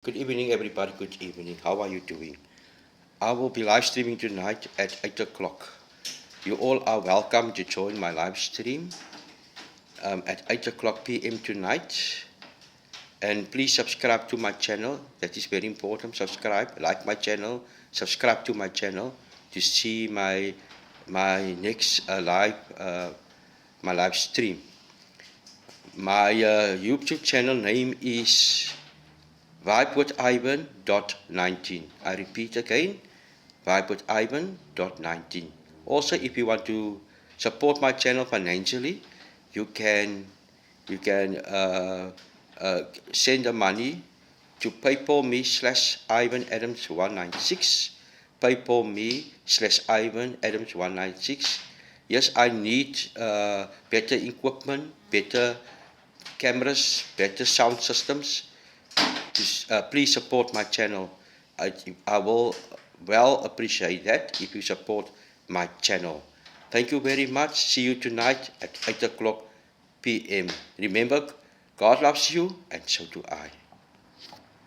Good evening, everybody. Good evening. How are you doing? I will be live streaming tonight at 8 o'clock. You all are welcome to join my live stream at 8 o'clock p.m. tonight. And please subscribe to my channel. That is very important. Subscribe, like my channel, subscribe to my channel to see my next my live stream. My YouTube channel name is vibewithivan.19. I repeat again, vibewithivan.19. Also, if you want to support my channel financially, you can send the money to PayPal me /Ivan Adams 196. PayPal me /Ivan Adams 196. Yes, I need better equipment, better cameras, better sound systems. Please support my channel. I will well appreciate that if you support my channel. Thank you very much. See you tonight at 8 o'clock p.m. Remember, God loves you and so do I.